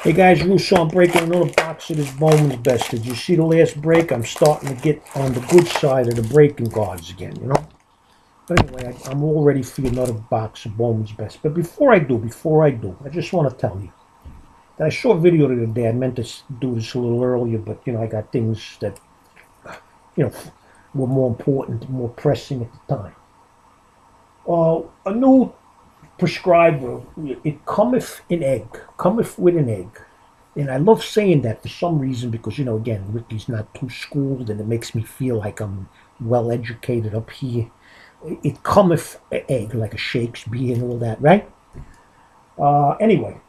Hey guys, Russo, I'm breaking another box of this Bowman's Best. Did you see the last break? I'm starting to get on the good side of the breaking cards again, you know? But anyway, I'm all ready for another box of Bowman's Best. But before I do, I just want to tell you that I saw a video the other day. I meant to do this a little earlier, but, I got things that, you know, were more important, more pressing at the time. A new prescriber, it cometh with an egg. And I love saying that for some reason because, again, Ricky's not too schooled and it makes me feel like I'm well educated up here. It cometh an egg like a Shakespeare and all that, right? Anyway,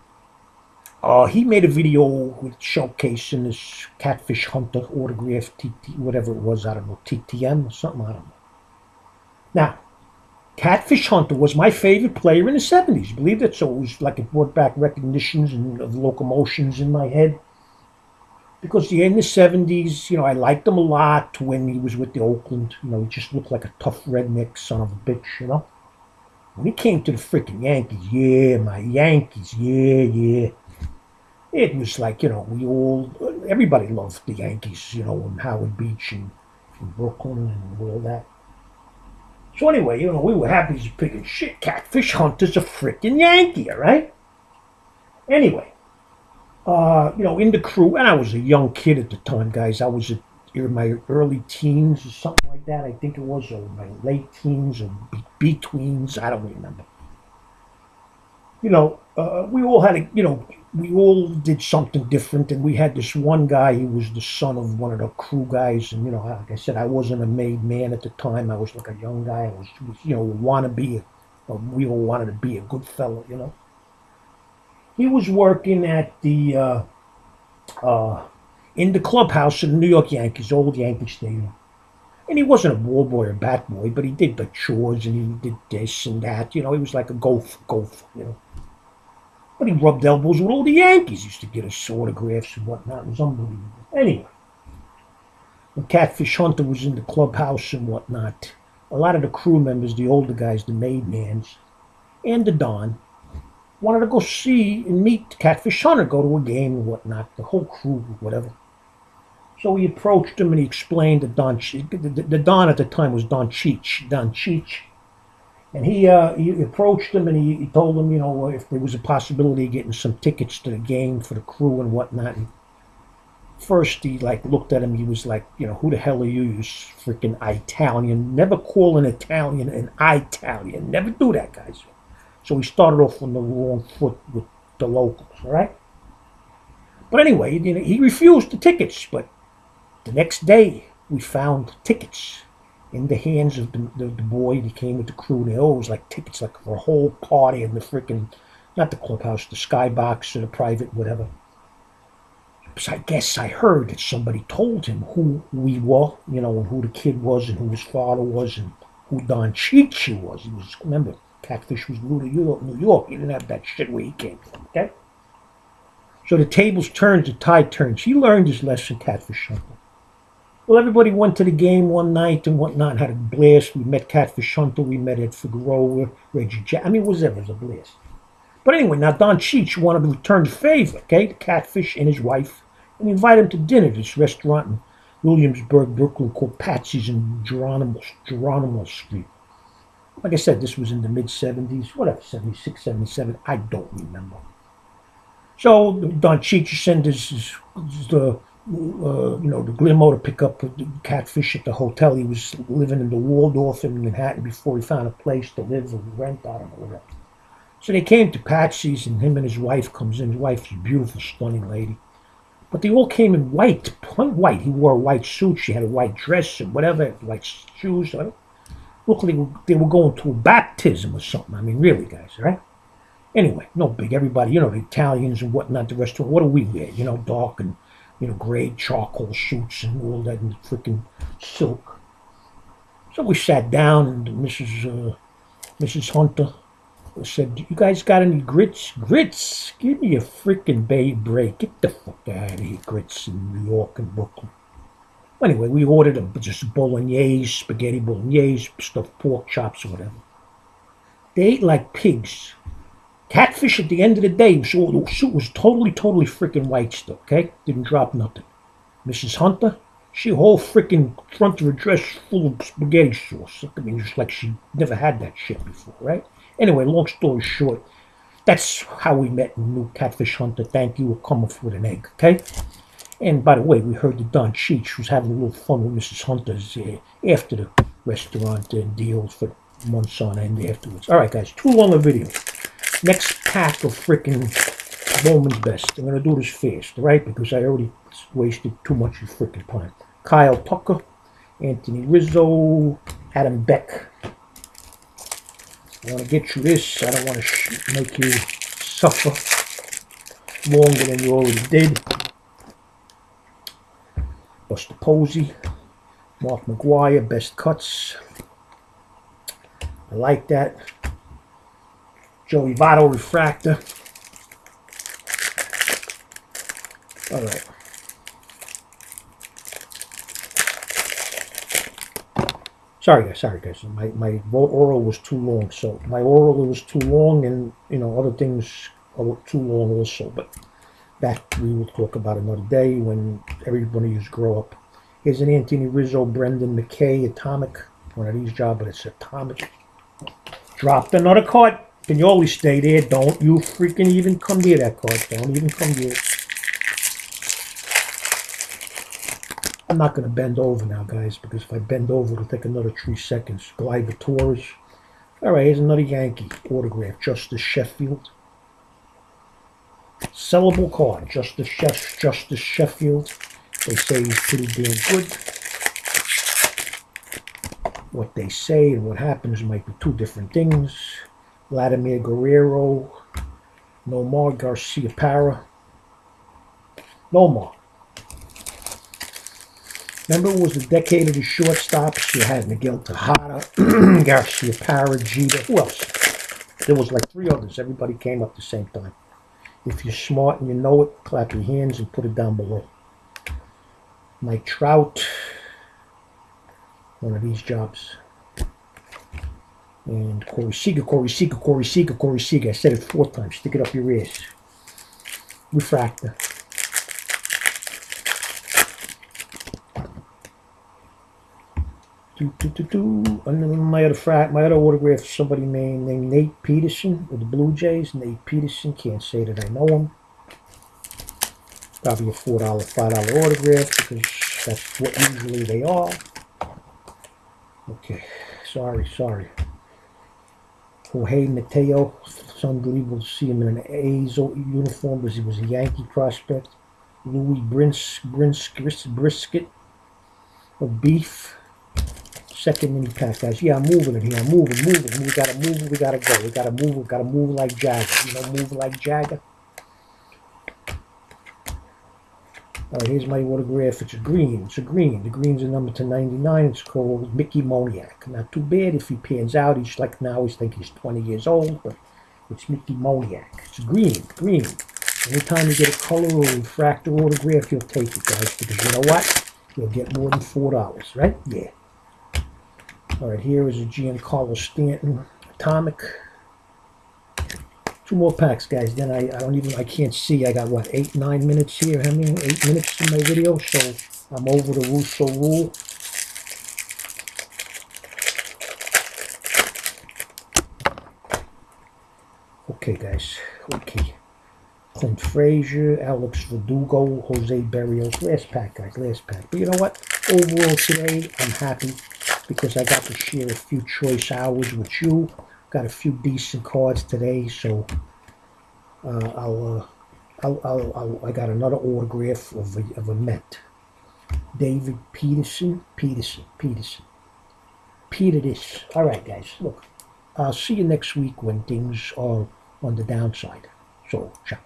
he made a video with showcasing this Catfish Hunter autograph, TT, whatever it was, I don't know, TTM or something, I don't know. Now, Catfish Hunter was my favorite player in the 70s. Believe it? So it was like it brought back recognitions and of locomotions in my head. Because in the 70s, I liked him a lot when he was with the Oakland. He just looked like a tough redneck son of a bitch. When he came to the freaking Yankees, yeah, my Yankees, yeah. It was like, everybody loved the Yankees, in Howard Beach and in Brooklyn and all that. So anyway, we were happy as a pig and shit. Catfish Hunter's a freaking Yankee, all right? Anyway, in the crew, and I was a young kid at the time, guys. I was in my early teens or something like that. I think it was, or my late teens or betweens. I don't remember. We all had we all did something different, and we had this one guy. He was the son of one of the crew guys, and like I said, I wasn't a made man at the time. I was like a young guy. I was, want to be, we all wanted to be a good fellow. He was working at the in the clubhouse of the New York Yankees, old Yankee Stadium. And he wasn't a ball boy or bat boy, but he did the chores and he did this and that. He was like a gopher. But he rubbed elbows with all the Yankees. He used to get us autographs and whatnot. It was unbelievable. Anyway, when Catfish Hunter was in the clubhouse and whatnot, a lot of the crew members, the older guys, the made mans, and the Don, wanted to go see and meet Catfish Hunter, go to a game and whatnot. The whole crew, whatever. So he approached him and he explained that the Don at the time was Don Cheech. And he approached him and he told him, if there was a possibility of getting some tickets to the game for the crew and whatnot. And first he looked at him. He was like, who the hell are you? You freaking Italian. Never call an Italian an Italian. Never do that, guys. So he started off on the wrong foot with the locals, all right? But anyway, he refused the tickets. But the next day we found tickets in the hands of the boy that came with the crew. They always like tickets like for a whole party in the freaking, not the clubhouse, the skybox or the private, whatever. So I guess I heard that somebody told him who we were, and who the kid was and who his father was and who Don Cheech was. He was, remember, Catfish was New York. He didn't have that shit where he came from, okay? So the tables turned, the tide turns. He learned his lesson, Catfish Hunter. Well, everybody went to the game one night and whatnot, had a blast. We met Catfish Hunter, we met Ed Figueroa, Reggie Jack. It was a blast. But anyway, now Don Cheech wanted to return the favor, okay, to Catfish and his wife, and he invited him to dinner at this restaurant in Williamsburg, Brooklyn, called Patsy's in Geronimo Street. Like I said, this was in the mid-70s, whatever, 76, 77, I don't remember. So Don Cheech sent the limo to pick up the Catfish at the hotel. He was living in the Waldorf in Manhattan before he found a place to live or rent, I don't know, whatever. So they came to Patsy's, and him and his wife comes in. His wife's a beautiful, stunning lady. But they all came in white, white. He wore a white suit. She had a white dress and whatever, white shoes. Looked like they were going to a baptism or something. Really, guys, right? Anyway, no big. Everybody, the Italians and whatnot, the restaurant. What do we wear? Dark and, gray charcoal suits and all that and freaking silk. So we sat down and Mrs. Hunter said, you guys got any grits? Grits? Give me a freaking break. Get the fuck out of here, grits in New York and Brooklyn. Anyway, we ordered just bolognese, spaghetti bolognese, stuffed pork chops or whatever. They ate like pigs. Catfish at the end of the day, the suit was totally freaking white still, okay? Didn't drop nothing. Mrs. Hunter, she whole freaking front of her dress full of spaghetti sauce. I mean, just like she never had that shit before, right? Anyway, long story short, that's how we met and knew Catfish Hunter. Thank you for coming with an egg, okay? And by the way, we heard that Don Cheech was having a little fun with Mrs. Hunter's after the restaurant deal for months on end afterwards. All right, guys, too long a video. Next pack of freaking Bowman's Best. I'm going to do this fast, right? Because I already wasted too much of freaking time. Kyle Tucker, Anthony Rizzo, Adam Beck. I want to get you this. I don't want to make you suffer longer than you already did. Buster Posey, Mark McGuire, Best Cuts. I like that. Joey Votto, Refractor. All right. Sorry guys. My oral was too long. So my oral was too long, and other things are too long also. But that we will talk about another day when everybody is grow up. Here's an Anthony Rizzo, Brendan McKay, Atomic. One of these jobs, but it's Atomic. Dropped another card. Can you always stay there? Don't you freaking even come near that card. Don't even come near it. I'm not going to bend over now, guys, because if I bend over, it'll take another 3 seconds. Glide Torres. All right, here's another Yankee autograph. Justice Sheffield. Sellable card. Justice Sheffield. They say he's pretty damn good. What they say and what happens might be two different things. Vladimir Guerrero. Nomar Garcia-Parra. Nomar. Remember, it was the decade of the shortstops. You had Miguel Tejada, Garcia-Parra, Jeter. Who else? There was like 3 others. Everybody came up at the same time. If you're smart and you know it, clap your hands and put it down below. Mike Trout. One of these jobs. And Corey Seager. I said it 4 times. Stick it up your ears. Refractor. My other autograph, somebody named Nate Peterson with the Blue Jays. Nate Peterson, can't say that I know him. Probably a $4, $5 autograph because that's what usually they are. Okay, sorry. Jorge Mateo, it's unbelievable to see him in an A's uniform because he was a Yankee prospect. Louis Brisket of Beef. Second mini pack, guys. Yeah, I'm moving it here. I'm moving. We gotta move. We gotta go. We gotta move. We gotta move like Jagger. Move like Jagger. All right, here's my autograph. It's a green. The green's a number to 99. It's called Mickey Moniak. Not too bad if he pans out. He's like now. He's 20 years old, but it's Mickey Moniak. It's green. Anytime you get a color or refractor autograph, you'll take it, guys, because you know what? You'll get more than $4, right? Yeah. All right, here is a Giancarlo Stanton Atomic. 2 more packs, guys. Then I can't see. I got what, 8, 9 minutes here. How many? 8 minutes in my video, so I'm over the Russo rule. Okay, guys. Okay. Clint Frazier, Alex Verdugo, Jose Berrios. Last pack, guys. Last pack. But you know what? Overall today, I'm happy because I got to share a few choice hours with you. Got a few decent cards today, so I got another autograph of a Met. David Peterson. Peter this. All right, guys. Look, I'll see you next week when things are on the downside. So, ciao.